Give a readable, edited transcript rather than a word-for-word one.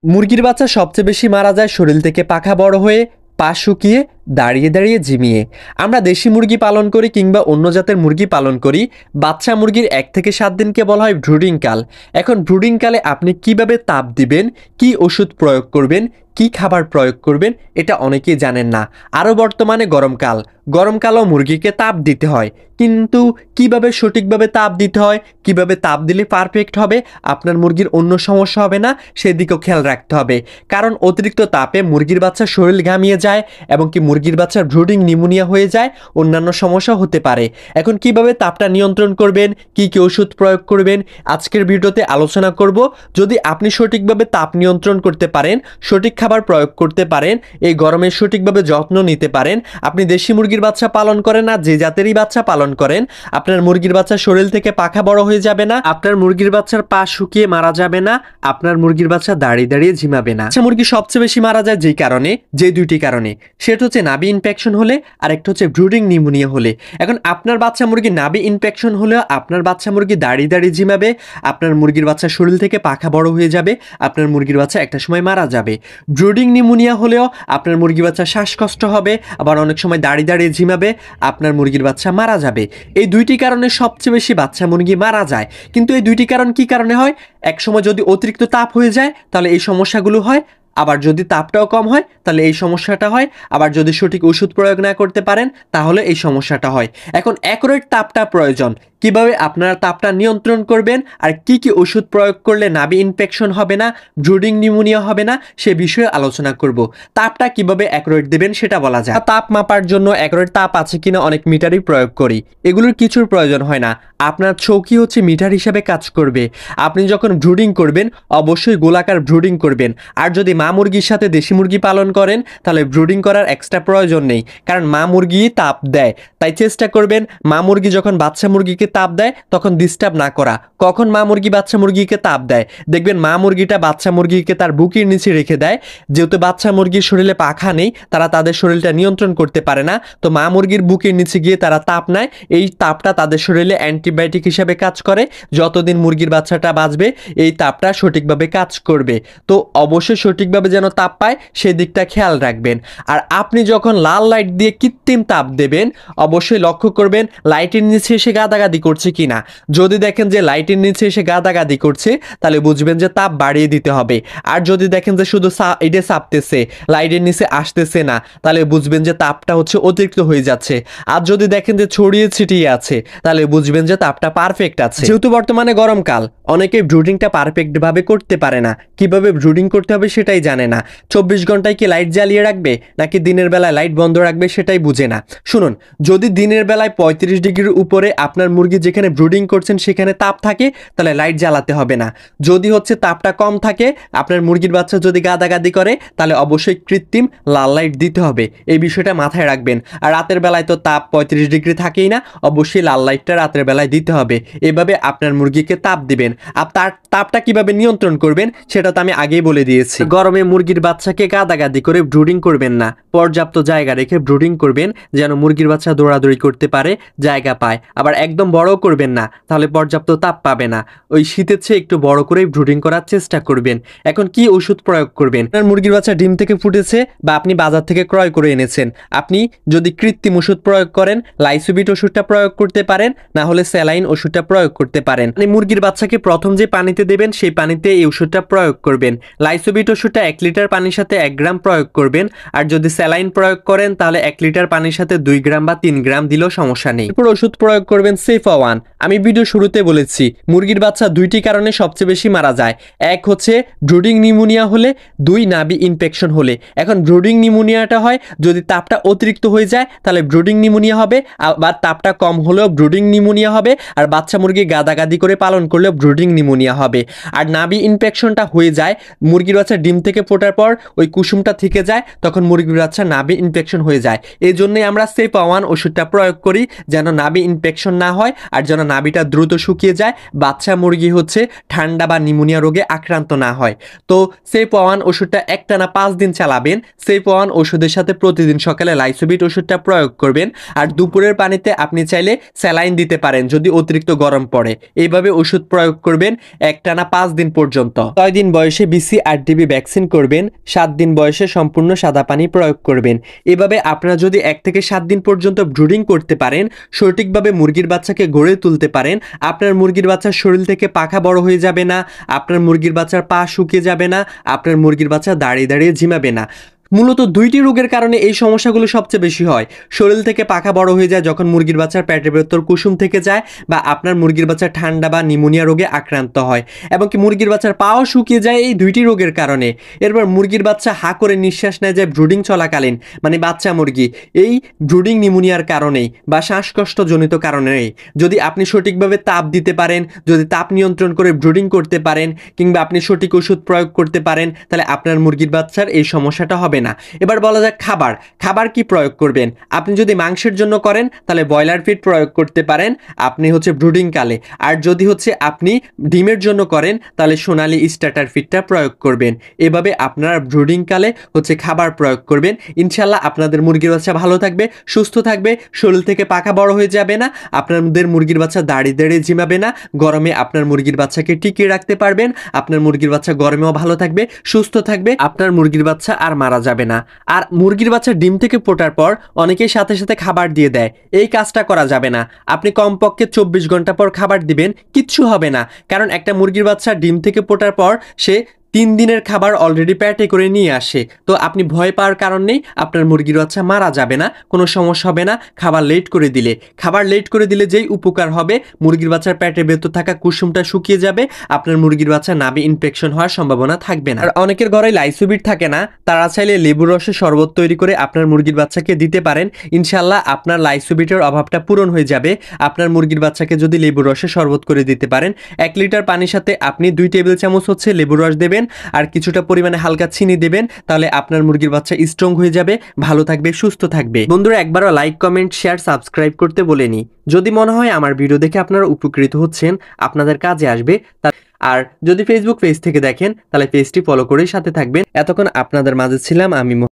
মুরগির বাচ্চা সবচেয়ে বেশি মারা যায় শরীর থেকে পাখা বড় হয়ে, পা শুকিয়ে, দাঁড়িয়ে দাঁড়িয়ে ঝিমিয়ে। আমরা দেশি মুরগি পালন করি কিংবা অন্য জাতের মুরগি পালন করি, বাচ্চা মুরগির 1 থেকে 7 দিনকে বলা হয় ব্রুডিং কাল। এখন ব্রুডিং কালে আপনি কিভাবে তাপ দিবেন, কি ওষুধ প্রয়োগ করবেন, কি খাবার প্রয়োগ করবেন, এটা অনেকেই জানেন না। আরও বর্তমানে গরমকালেও মুরগিকে তাপ দিতে হয়, কিন্তু কিভাবে সঠিকভাবে তাপ দিতে হয়, কিভাবে তাপ দিলে পারফেক্ট হবে, আপনার মুরগির অন্য সমস্যা হবে না, সেদিকেও খেয়াল রাখতে হবে। কারণ অতিরিক্ত তাপে মুরগির বাচ্চার শরীর ঘামিয়ে যায় এবং কি মুরগির বাচ্চার ব্রুডিং নিউমোনিয়া হয়ে যায়, অন্যান্য সমস্যা হতে পারে। এখন কিভাবে তাপটা নিয়ন্ত্রণ করবেন, কি কি ওষুধ প্রয়োগ করবেন, আজকের ভিডিওতে আলোচনা করব। যদি আপনি সঠিকভাবে তাপ নিয়ন্ত্রণ করতে পারেন, সঠিক খাবার প্রয়োগ করতে পারেন, এই গরমে সঠিকভাবে যত্ন নিতে পারেন, আপনি দেশি মুরগির বাচ্চা পালন করেন না যে জাতেরই বাচ্চা পালন করেন, আপনার মুরগির বাচ্চার শরীর থেকে পাখা বড় হয়ে যাবে না, আপনার মুরগির বাচ্চার পা শুকিয়ে মারা যাবে না, আপনার মুরগির বাচ্চা দাঁড়িয়ে দাঁড়িয়ে ঝিমাবে না। আচ্ছা, মুরগি সবচেয়ে বেশি মারা যায় যেই কারণে, যে দুইটি কারণে, সেটা হচ্ছে নাভি ইনফেকশন হলে আর একটা হচ্ছে ব্রুডিং নিউমোনিয়া হলে। এখন আপনার বাচ্চা মুরগি নাভি ইনফেকশন হলেও আপনার বাচ্চা মুরগি দাঁড়িয়ে দাঁড়িয়ে ঝিমাবে, আপনার মুরগির বাচ্চা শরীর থেকে পাখা বড় হয়ে যাবে, আপনার মুরগির বাচ্চা একটা সময় মারা যাবে। ব্রুডিং নিউমোনিয়া হলেও আপনার মুরগির বাচ্চা শ্বাসকষ্ট হবে, আবার অনেক সময় দাঁড়িয়ে দাঁড়িয়ে ঝিমাবে, আপনার মুরগির বাচ্চা মারা যাবে। এই দুইটি কারণে সবচেয়ে বেশি বাচ্চা মুরগি মারা যায়। কিন্তু এই দুইটি কারণ কি কারণে হয়? এক সময় যদি অতিরিক্ত তাপ হয়ে যায় তাহলে এই সমস্যাগুলো হয়, আবার যদি তাপটাও কম হয় তাহলে এই সমস্যাটা হয়, আবার যদি সঠিক ওষুধ প্রয়োগ না করতে পারেন তাহলে এই সমস্যাটা হয়। এখন অ্যাকুরেট তাপটা প্রয়োজন। কিভাবে আপনারা তাপটা নিয়ন্ত্রণ করবেন আর কি কি ওষুধ প্রয়োগ করলে নাভি ইনফেকশন হবে না, ব্রুডিং নিউমোনিয়া হবে না, সে বিষয়ে আলোচনা করব। তাপটা কিভাবে অ্যাকুরেট দেবেন সেটা বলা যায়। তাপ মাপার জন্য অ্যাকুরেট তাপ আছে কিনা অনেক মিটারই প্রয়োগ করি, এগুলোর কিছুর প্রয়োজন হয় না। আপনার চৌকি হচ্ছে মিটার হিসাবে কাজ করবে। আপনি যখন ব্রুডিং করবেন অবশ্যই গোলাকার ব্রুডিং করবেন। আর যদি মা মুরগির সাথে দেশি মুরগি পালন করেন তাহলে ব্রুডিং করার এক্সট্রা প্রয়োজন নেই, কারণ মা মুরগি তাপ দেয়। তাই চেষ্টা করবেন মা মুরগি যখন বাচ্চা মুরগিকে তাপ দেয় তখন ডিস্টার্ব না করা। কখন মা মুরগি বাচ্চা মুরগিকে তাপ দেয়? দেখবেন মা মুরগিটা বাচ্চা মুরগিকে তার বুকের নিচে রেখে দেয়। যেহেতু বাচ্চা মুরগির শরীরে পাখা নেই, তারা তাদের শরীরটা নিয়ন্ত্রণ করতে পারে না, তো মা মুরগির বুকের নিচে গিয়ে তারা তাপ নেয়। এই তাপটা তাদের শরীরে অ্যান্টিবায়োটিক হিসাবে কাজ করে। যতদিন মুরগির বাচ্চাটা বাঁচবে এই তাপটা সঠিকভাবে কাজ করবে। তো অবশ্যই সঠিকভাবে যেন তাপ পায় সেই দিকটা খেয়াল রাখবেন। আর আপনি যখন লাল লাইট দিয়ে কৃত্রিম তাপ দেবেন অবশ্যই লক্ষ্য করবেন লাইটের নিচে এসে গাদাগাদি করছে কিনা। যদি দেখেন যে লাইটের নিচে এসে গাদাগাদি করছে তাহলে বুঝবেন যে তাপ বাড়িয়ে দিতে হবে। আর যদি দেখেন যে শুধু এটা চাপতেছে, লাইটের নিচে আসতেছে না, তাহলে বুঝবেন যে তাপটা হচ্ছে অতিরিক্ত হয়ে যাচ্ছে। আর যদি দেখেন যে ছড়িয়ে ছিটিয়ে আছে তাহলে বুঝবেন যে তাপটা পারফেক্ট আছে। যেহেতু বর্তমানে গরমকাল, অনেকে ব্রুডিংটা পারফেক্ট ভাবে করতে পারে না, কিভাবে ব্রুডিং করতে হবে সেটাই জানে না। 24 ঘন্টায় কি লাইট জ্বালিয়ে রাখবে নাকি দিনের বেলায় লাইট বন্ধ রাখবে সেটাই বুঝে না। শুনুন, যদি দিনের বেলায় 35 ডিগ্রির উপরে আপনার মুরগি যেখানে ব্রুডিং করছেন সেখানে তাপ থাকে তাহলে লাইট জ্বালাতে হবে না। যদি হচ্ছে তাপটা কম থাকে, আপনার মুরগির বাচ্চা যদি গাদাগাদি করে তাহলে অবশ্যই কৃত্রিম লাল লাইট দিতে হবে। এই বিষয়টা মাথায় রাখবেন। আর রাতের বেলায় তো তাপ 35 ডিগ্রি থাকেই না, অবশ্যই লাল লাইটটা রাতের বেলায় দিতে হবে। এভাবে আপনার মুরগিকে তাপ দিবেন। আর তার তাপটা কিভাবে নিয়ন্ত্রণ করবেন সেটা তো আমি আগেই বলে দিয়েছি। গরমে মুরগির বাচ্চাকে গাদাগাদি করে ব্রুডিং করবেন না, পর্যাপ্ত জায়গা রেখে ব্রুডিং করবেন যেন মুরগির বাচ্চা দৌড়াদৌড়ি করতে পারে, জায়গা পায়। আবার একদম বড় করবেন না, তাহলে পর্যাপ্ত তাপ পাবে না। ওই শীতের চেয়ে একটু বড় করেই ব্রুডিং করার চেষ্টা করবেন। এখন কি ওষুধ প্রয়োগ করবেন? আপনার মুরগির বাচ্চা ডিম থেকে ফুটেছে বা আপনি বাজার থেকে ক্রয় করে এনেছেন, আপনি যদি কৃত্রিম ওষুধ প্রয়োগ করেন লাইসোবিট ওষুধটা প্রয়োগ করতে পারেন, না হলে স্যালাইন ওষুধটা প্রয়োগ করতে পারেন। আপনি মুরগির বাচ্চাকে প্রথম যে পানিতে দেবেন সেই পানিতে এই ওষুধটা প্রয়োগ করবেন। লাইসোবিট ওষুধটা 1 লিটার পানির সাথে 1 গ্রাম প্রয়োগ করবেন। আর যদি স্যালাইন প্রয়োগ করেন তাহলে 1 লিটার পানির সাথে 2 গ্রাম বা 3 গ্রাম দিলেও সমস্যা নেই। এরপর ওষুধ প্রয়োগ করবেন সেফা-1। আমি ভিডিও শুরুতে বলেছি মুরগির বাচ্চা দুইটি কারণে সবচেয়ে বেশি মারা যায়। এক হচ্ছে ব্রুডিং নিউমোনিয়া হলে, 2 নাভি ইনফেকশন হলে। এখন ব্রুডিং নিউমোনিয়াটা হয় যদি তাপটা অতিরিক্ত হয়ে যায় তাহলে ব্রুডিং নিউমোনিয়া হবে, আবার তাপটা কম হলেও ব্রুডিং নিউমোনিয়া হবে। আর বাচ্চা মুরগি গাদাগাদি করে পালন করলেও ব্রুডিং নিউমোনিয়া হবে। আর নাভি ইনফেকশনটা হয়ে যায় মুরগির বাচ্চা ডিম থেকে ফোটার পর ওই কুসুমটা থেকে যায়, তখন মুরগির বাচ্চা নাভি ইনফেকশন হয়ে যায়। এই জন্যই আমরা সেফা-1 ওষুধটা প্রয়োগ করি যেন নাভি ইনফেকশন না হয়, আর যেন নাভিটা দ্রুত শুকিয়ে যায়, বাচ্চা মুরগি হচ্ছে ঠান্ডা বা নিউমোনিয়া রোগে আক্রান্ত না হয়। তো সেপ-1 ওষুধটা একটানা 5 দিন চালাবেন। সেপ-1 ওষুধের সাথে প্রতিদিন সকালে লাইসোবিট ওষুধটা প্রয়োগ করবেন। আর দুপুরের পানিতে আপনি চাইলে স্যালাইন দিতে পারেন যদি অতিরিক্ত গরম পড়ে। এইভাবে ওষুধ প্রয়োগ করবেন একটানা 5 দিন পর্যন্ত। 6 দিন বয়সে BCR-DB ভ্যাকসিন করবেন। 7 দিন বয়সে সম্পূর্ণ সাদা পানি প্রয়োগ করবেন। এভাবে আপনারা যদি 1 থেকে 7 দিন পর্যন্ত ব্রুডিং করতে পারেন, সঠিকভাবে মুরগির বাচ্চাকে গড়ে তুলতে পারেন, আপনার মুরগির বাচ্চার শরীর থেকে পাখা বড় হয়ে যাবে না, আপনার মুরগির বাচ্চার পা শুকিয়ে যাবে না, আপনার মুরগির বাচ্চা দাঁড়িয়ে দাঁড়িয়ে ঝিমাবে না। মূলত 2টি রোগের কারণে এই সমস্যাগুলো সবচেয়ে বেশি হয়। শরীর থেকে পাখা বড় হয়ে যায় যখন মুরগির বাচ্চার পেটের ভেতর কুসুম থেকে যায়, বা আপনার মুরগির বাচ্চা ঠান্ডা বা নিউমোনিয়া রোগে আক্রান্ত হয়, এবং কি মুরগির বাচ্চার পাও শুকিয়ে যায় এই 2টি রোগের কারণে। এরপর মুরগির বাচ্চা হা করে নিঃশ্বাস নেয় যায় ব্রুডিং চলাকালীন, মানে বাচ্চা মুরগি এই ব্রুডিং নিউমোনিয়ার কারণেই বা শ্বাসকষ্টজনিত কারণেই। যদি আপনি সঠিকভাবে তাপ দিতে পারেন, যদি তাপ নিয়ন্ত্রণ করে ব্রুডিং করতে পারেন, কিংবা আপনি সঠিক ওষুধ প্রয়োগ করতে পারেন, তাহলে আপনার মুরগির বাচ্চার এই সমস্যাটা হবে না। এবার বলা যাক খাবার কি প্রয়োগ করবেন। আপনি যদি মাংসের জন্য করেন তাহলে ব্রয়লার ফিড প্রয়োগ করতে পারেন আপনি হচ্ছে ব্রুডিং কালে। আর যদি হচ্ছে আপনি ডিমের জন্য করেন তাহলে সোনালী স্টার্টার ফিডটা প্রয়োগ করবেন। এভাবে আপনারা ব্রুডিং কালে হচ্ছে খাবার প্রয়োগ করবেন। ইনশাল্লাহ আপনাদের মুরগির বাচ্চা ভালো থাকবে, সুস্থ থাকবে, শরীর থেকে পাখা বড় হয়ে যাবে না, আপনাদের মুরগির বাচ্চা দাঁড়িয়ে দাঁড়িয়ে ঝিমাবে না, গরমে আপনার মুরগির বাচ্চাকে টিকিয়ে রাখতে পারবেন, আপনার মুরগির বাচ্চা গরমেও ভালো থাকবে, সুস্থ থাকবে, আপনার মুরগির বাচ্চা আর মারা যাবে না। আর মুরগির বাচ্চা ডিম থেকে ফোটার পর অনেকেই সাথে সাথে খাবার দিয়ে দেয়, এই কাজটা করা যাবে না। আপনি কমপক্ষে 24 ঘন্টা পর খাবার দিবেন, কিচ্ছু হবে না। কারণ একটা মুরগির বাচ্চা ডিম থেকে ফোটার পর সে 3 দিনের খাবার অলরেডি পেটে করে নিয়ে আসে। তো আপনি ভয় পাওয়ার কারণ নেই, আপনার মুরগির বাচ্চা মারা যাবে না, কোনো সমস্যা হবে না খাবার লেট করে দিলে যেই উপকার হবে, মুরগির বাচ্চার পেটের ভেতর থাকা কুসুমটা শুকিয়ে যাবে, আপনার মুরগির বাচ্চা নাভি ইনফেকশন হওয়ার সম্ভাবনা থাকবে না। আর অনেকের ঘরে লাইসোবিট থাকে না, তারা চাইলে লেবুর রসের শরবত তৈরি করে আপনার মুরগির বাচ্চাকে দিতে পারেন। ইনশাল্লাহ আপনার লাইসোবিটের অভাবটা পূরণ হয়ে যাবে। আপনার মুরগির বাচ্চাকে যদি লেবুর রসের শরবত করে দিতে পারেন, 1 লিটার পানির সাথে আপনি 2 টেবিল চামচ হচ্ছে লেবুর রস দেবেন, আর কিছুটা পরিমাণে হালকা চিনি দেবেন, তাহলে আপনার মুরগির বাচ্চা স্ট্রং হয়ে যাবে, ভালো থাকবে, সুস্থ থাকবে। বন্ধুরা, একবারও লাইক, কমেন্ট, শেয়ার, সাবস্ক্রাইব করতে বলেনি। যদি মনে হয় আমার ভিডিও দেখে আপনারা উপকৃত হচ্ছেন, আপনাদের কাজে আসবে, আর যদি ফেসবুক পেজ থেকে দেখেন তাহলে পেজটি ফলো করেই সাথে থাকবেন। এতক্ষণ আপনাদের মাঝে ছিলাম আমি।